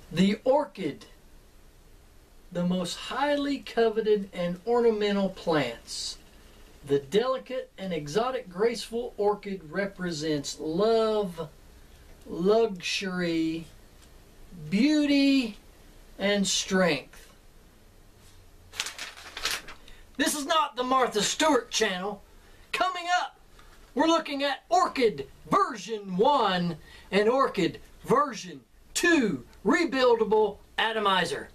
The orchid, the most highly coveted and ornamental plants. The delicate and exotic graceful orchid represents love, luxury, beauty, and strength. This is not the Martha Stewart channel. Coming up, we're looking at Orchid version 1 and Orchid version 2 rebuildable atomizer.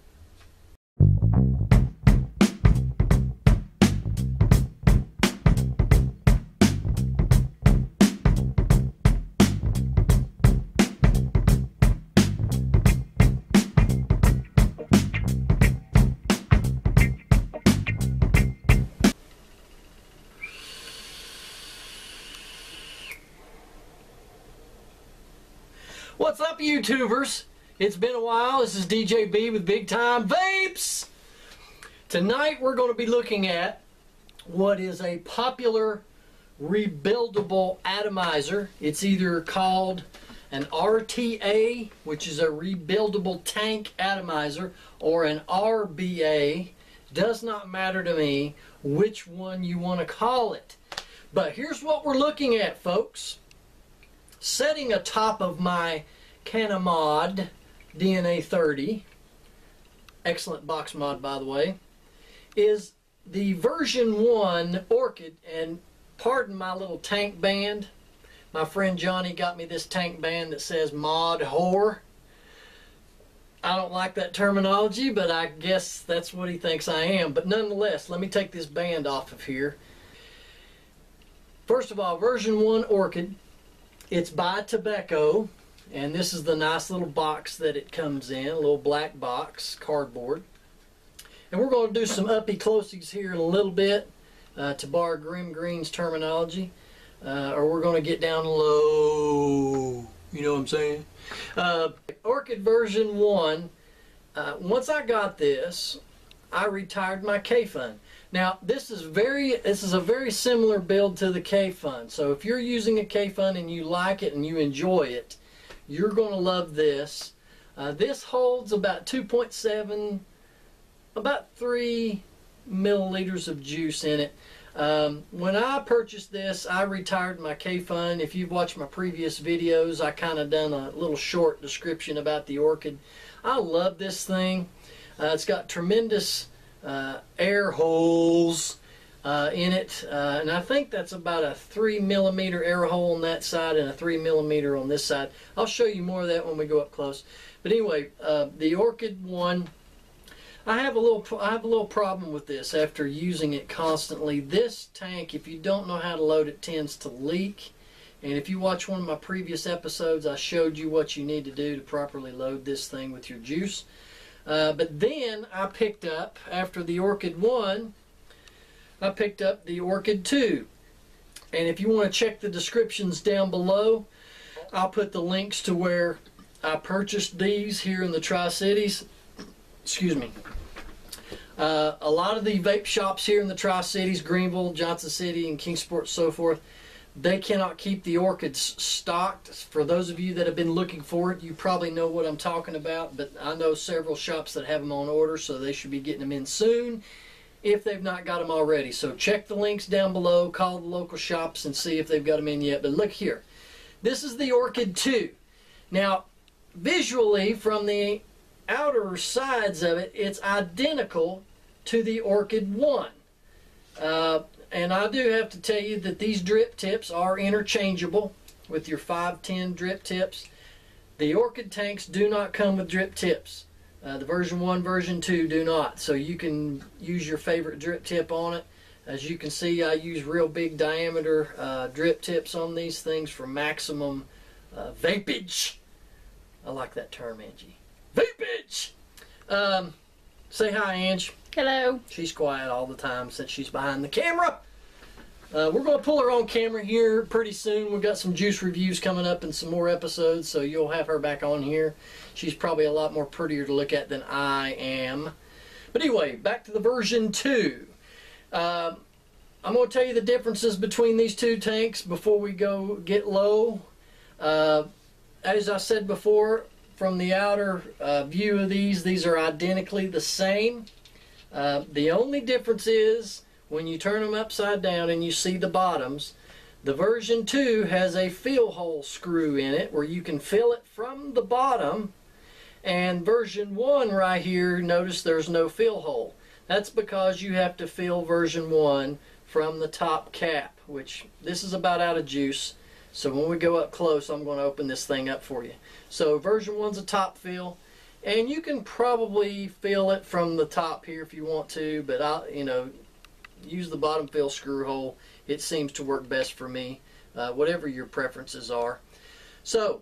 What's up, YouTubers? It's been a while. This is DJ B with Big Time Vapes. Tonight we're going to be looking at what is a popular rebuildable atomizer. It's either called an RTA, which is a rebuildable tank atomizer, or an RBA. Does not matter to me which one you want to call it. But here's what we're looking at, folks. Setting atop of my Canamod DNA 30, excellent box mod by the way, is the version 1 Orchid. And pardon my little tank band. My friend Johnny got me this tank band that says mod whore. I don't like that terminology, but I guess that's what he thinks I am. But nonetheless, let me take this band off of here. First of all, version 1 Orchid. It's by Tobecco, and this is the nice little box that it comes in, a little black box, cardboard. And we're going to do some uppy-closies here in a little bit, to borrow Grim Green's terminology, or we're going to get down low, you know what I'm saying? Orchid version 1, once I got this, I retired my kayfun. Now this is a very similar build to the kayfun. So if you're using a kayfun and you like it and you enjoy it, you're going to love this. This holds about 2.7, about 3 milliliters of juice in it. When I purchased this, I retired my kayfun. If you've watched my previous videos, I kind of done a little short description about the Orchid. I love this thing. It's got tremendous air holes in it, and I think that's about a 3 millimeter air hole on that side and a 3 millimeter on this side. I'll show you more of that when we go up close. But anyway, the Orchid one, I have a little problem with this after using it constantly. This tank, if you don't know how to load it, tends to leak. And if you watch one of my previous episodes, I showed you what you need to do to properly load this thing with your juice. But then I picked up, after the Orchid 1, I picked up the Orchid 2. And if you want to check the descriptions down below, I'll put the links to where I purchased these here in the Tri-Cities. Excuse me. A lot of the vape shops here in the Tri-Cities, Greenville, Johnson City, and Kingsport, so forth, they cannot keep the Orchids stocked. For those of you that have been looking for it, you probably know what I'm talking about, but I know several shops that have them on order, so they should be getting them in soon if they've not got them already. So check the links down below, call the local shops and see if they've got them in yet. But look here, this is the Orchid 2. Now, visually, from the outer sides of it, it's identical to the Orchid 1. And I do have to tell you that these drip tips are interchangeable with your 510 drip tips. The Orchid tanks do not come with drip tips. The version 1, version 2 do not. So you can use your favorite drip tip on it. As you can see, I use real big diameter drip tips on these things for maximum vapage. I like that term, Angie. Vapage! Say hi, Ange. Hello. She's quiet all the time since she's behind the camera. We're going to pull her on camera here pretty soon. We've got some juice reviews coming up and some more episodes, so you'll have her back on here. She's probably a lot more prettier to look at than I am. But anyway, back to the version 2. I'm going to tell you the differences between these two tanks before we go get low. As I said before, from the outer view of these are identically the same. The only difference is when you turn them upside down and you see the bottoms, the version 2 has a fill hole screw in it where you can fill it from the bottom, and version 1 right here, notice there's no fill hole. That's because you have to fill version 1 from the top cap, which this is about out of juice. So when we go up close, I'm going to open this thing up for you. So version 1's a top fill, and you can probably fill it from the top here if you want to, but use the bottom fill screw hole. It seems to work best for me, whatever your preferences are. So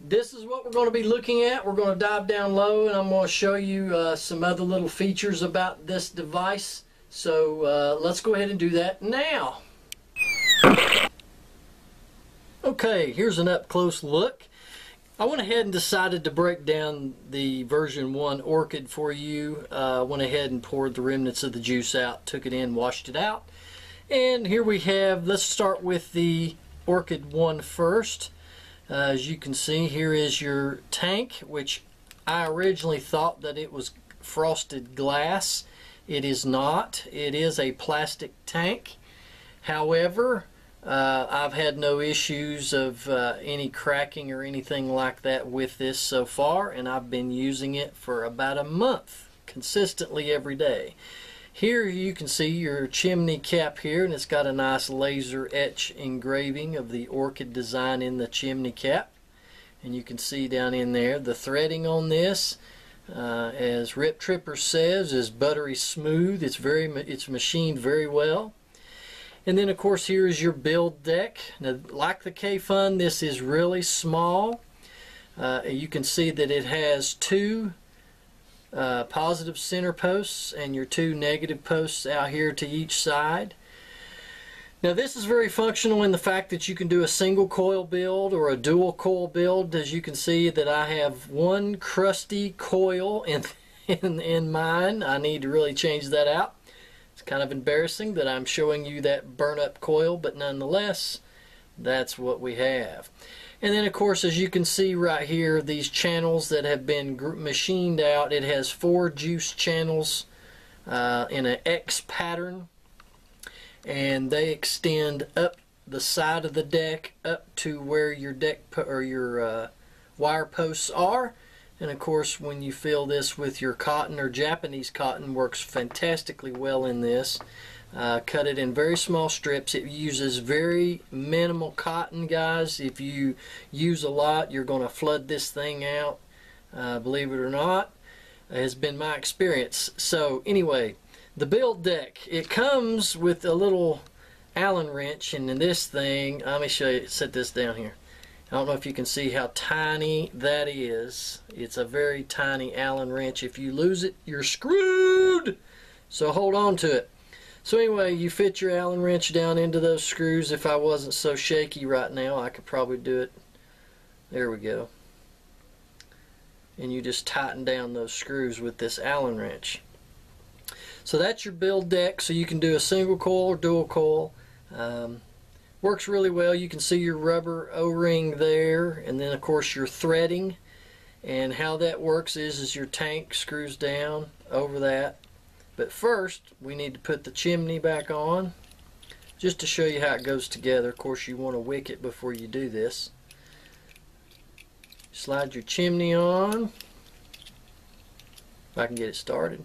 this is what we're going to be looking at. We're going to dive down low, and I'm going to show you some other little features about this device. So let's go ahead and do that now. Okay, here's an up-close look. I went ahead and decided to break down the version 1 Orchid for you. Went ahead and poured the remnants of the juice out, took it in, washed it out. And here we have, let's start with the Orchid 1 first. As you can see, here is your tank, which I originally thought that it was frosted glass. It is not. It is a plastic tank. However, I've had no issues of any cracking or anything like that with this so far, and I've been using it for about a month consistently every day. Here you can see your chimney cap here, and it's got a nice laser etch engraving of the Orchid design in the chimney cap, and you can see down in there the threading on this, as Rip Tripper says, is buttery smooth. It's machined very well. And then of course here is your build deck. Now, like the kayfun, this is really small. You can see that it has 2 positive center posts and your 2 negative posts out here to each side. Now this is very functional in the fact that you can do a single coil build or a dual coil build. As you can see that I have 1 crusty coil in mine. I need to really change that out. It's kind of embarrassing that I'm showing you that burnt up coil, but nonetheless, that's what we have. And then of course, as you can see right here, these channels that have been machined out, it has 4 juice channels in an X pattern, and they extend up the side of the deck up to where your deck or your wire posts are. And of course, when you fill this with your cotton, or Japanese cotton works fantastically well in this. Cut it in very small strips. It uses very minimal cotton, guys. If you use a lot, you're going to flood this thing out. Believe it or not, has been my experience. So anyway, the build deck, it comes with a little Allen wrench, and in this thing, let me show you, set this down here. I don't know if you can see how tiny that is. It's a very tiny Allen wrench. If you lose it, you're screwed. So hold on to it. So anyway, you fit your Allen wrench down into those screws. If I wasn't so shaky right now, I could probably do it. There we go. And you just tighten down those screws with this Allen wrench. So that's your build deck. So you can do a single coil or dual coil. Works really well. You can see your rubber O-ring there, and then of course your threading. And how that works is your tank screws down over that. But first, we need to put the chimney back on, just to show you how it goes together. Of course, you want to wick it before you do this. Slide your chimney on, if I can get it started.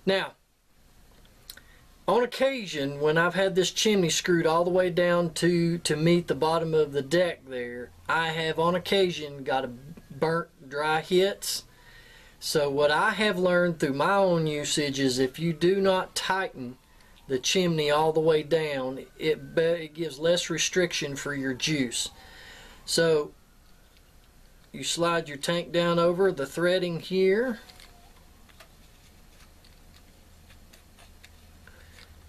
Now, on occasion, when I've had this chimney screwed all the way down to meet the bottom of the deck there, I have on occasion got a burnt dry hits. So what I have learned through my own usage is if you do not tighten the chimney all the way down, it gives less restriction for your juice. So you slide your tank down over the threading here.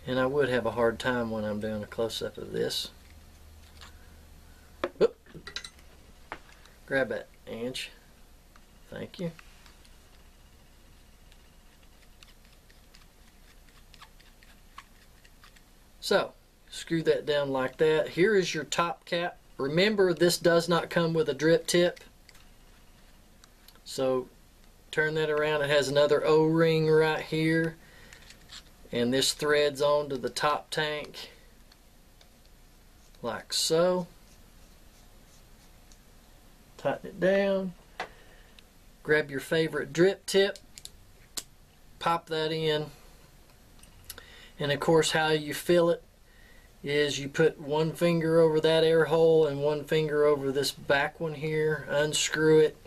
And I would have a hard time when I'm doing a close-up of this. Oop. Grab that inch. Thank you. So, Screw that down like that. Here is your top cap. Remember, this does not come with a drip tip. So turn that around. It has another O-ring right here. And this threads onto the top tank like so. Tighten it down. Grab your favorite drip tip. Pop that in. And of course, how you fill it is you put one finger over that air hole and one finger over this back one here. Unscrew it.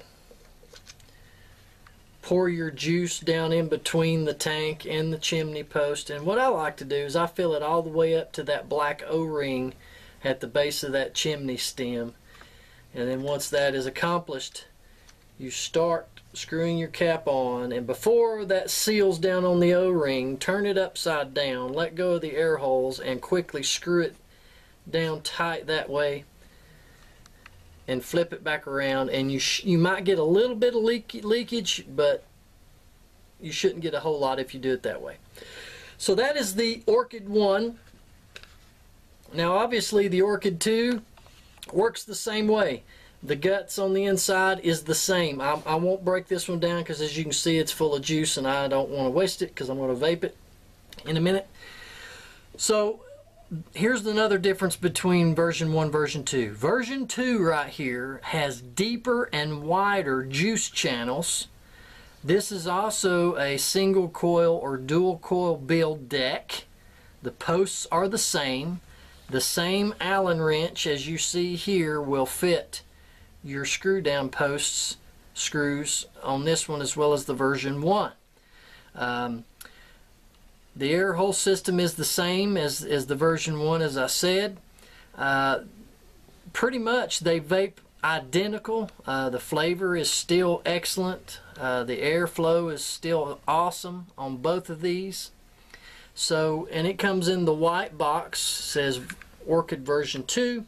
Pour your juice down in between the tank and the chimney post. And what I like to do is I fill it all the way up to that black O-ring at the base of that chimney stem. And then once that is accomplished, you start screwing your cap on, and before that seals down on the O-ring, turn it upside down, let go of the air holes, and quickly screw it down tight that way, and flip it back around. And you might get a little bit of leakage, but you shouldn't get a whole lot if you do it that way. So that is the Orchid 1. Now obviously the Orchid 2 works the same way. The guts on the inside is the same. I won't break this one down because, as you can see, it's full of juice and I don't want to waste it because I'm going to vape it in a minute. So here's another difference between version 1 and version 2. Version 2 right here has deeper and wider juice channels. This is also a single coil or dual coil build deck. The posts are the same. The same Allen wrench as you see here will fit your screw down posts screws on this one as well as the version 1. The air hole system is the same as the version 1, as I said. Pretty much they vape identical. The flavor is still excellent. The airflow is still awesome on both of these. So, and it comes in the white box, says Orchid version 2.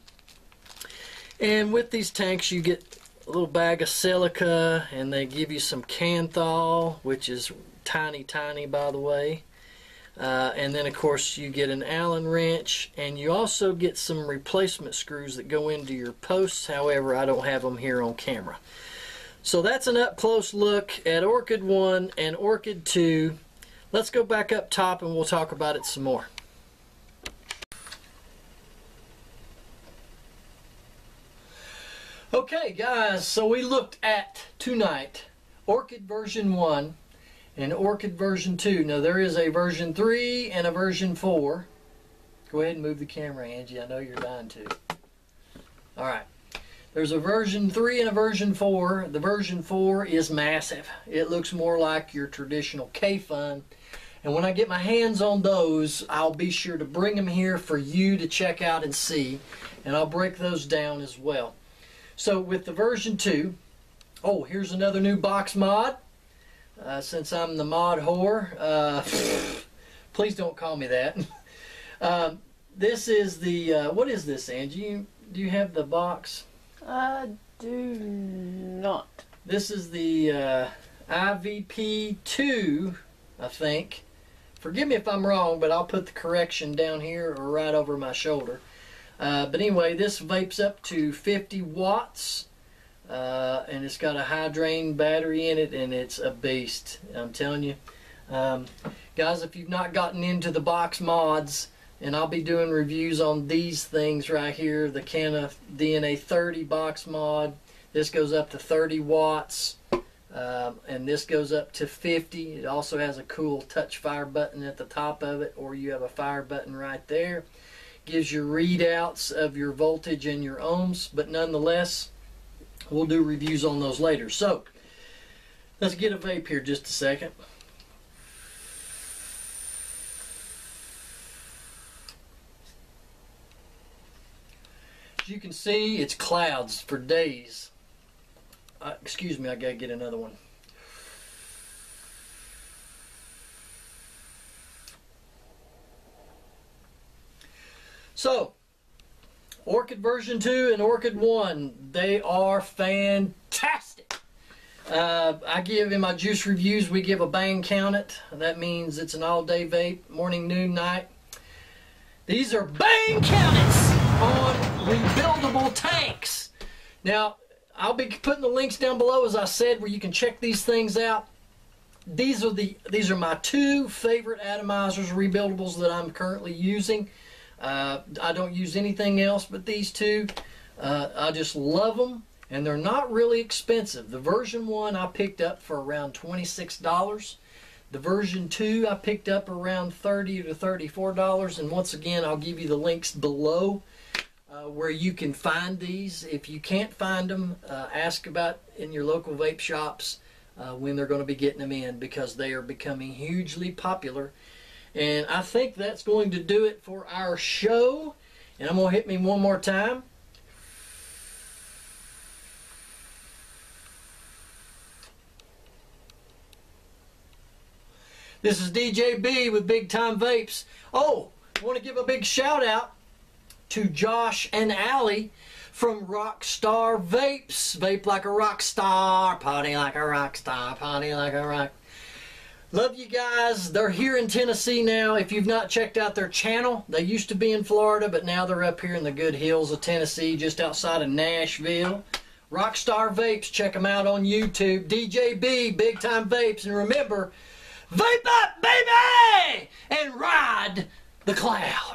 And with these tanks you get a little bag of silica, and they give you some Canthal, which is tiny by the way. And then of course you get an Allen wrench, and you also get some replacement screws that go into your posts. However, I don't have them here on camera. So that's an up close look at Orchid 1 and Orchid 2. Let's go back up top and we'll talk about it some more. Okay guys, so we looked at tonight Orchid version 1 and Orchid version 2. Now there is a version 3 and a version 4. Go ahead and move the camera, Angie. I know you're dying to. Alright. There's a version 3 and a version 4. The version 4 is massive. It looks more like your traditional kayfun. And when I get my hands on those, I'll be sure to bring them here for you to check out and see. And I'll break those down as well. So with the version 2, oh, here's another new box mod. Since I'm the mod whore, please don't call me that. This is the, what is this, Angie? Do you have the box? I do not. This is the IVP2, I think. Forgive me if I'm wrong, but I'll put the correction down here or right over my shoulder. But anyway, this vapes up to 50 watts, and it's got a high drain battery in it, and it's a beast, I'm telling you. Guys, if you've not gotten into the box mods, and I'll be doing reviews on these things right here, the Canna DNA 30 box mod. This goes up to 30 watts, and this goes up to 50. It also has a cool touch fire button at the top of it, or you have a fire button right there. Gives you readouts of your voltage and your ohms, but nonetheless, we'll do reviews on those later. So, let's get a vape here just a second. As you can see, it's clouds for days. Excuse me, I gotta get another one. So, Orchid version 2 and Orchid 1, they are fantastic. I give in my juice reviews, we give a bang count it. That means it's an all-day vape, morning, noon, night. These are Bang Counts on rebuildable tanks. Now, I'll be putting the links down below, as I said, where you can check these things out. These are my two favorite atomizers, rebuildables, that I'm currently using. I don't use anything else but these two. I just love them, and they're not really expensive. The version 1 I picked up for around $26. The version 2 I picked up around $30 to $34, and once again I'll give you the links below where you can find these. If you can't find them, ask about in your local vape shops when they're going to be getting them in, because they are becoming hugely popular. And I think that's going to do it for our show. And I'm going to hit me one more time. This is DJ B with Big Time Vapes. Oh, I want to give a big shout out to Josh and Allie from Rockstar Vapes. Vape like a rock star, party like a rock star, party like a rock. Love you guys. They're here in Tennessee now. If you've not checked out their channel, they used to be in Florida, but now they're up here in the good hills of Tennessee, just outside of Nashville. Rockstar Vapes, check them out on YouTube. DJ B, Big Time Vapes, and remember, vape up, baby, and ride the cloud.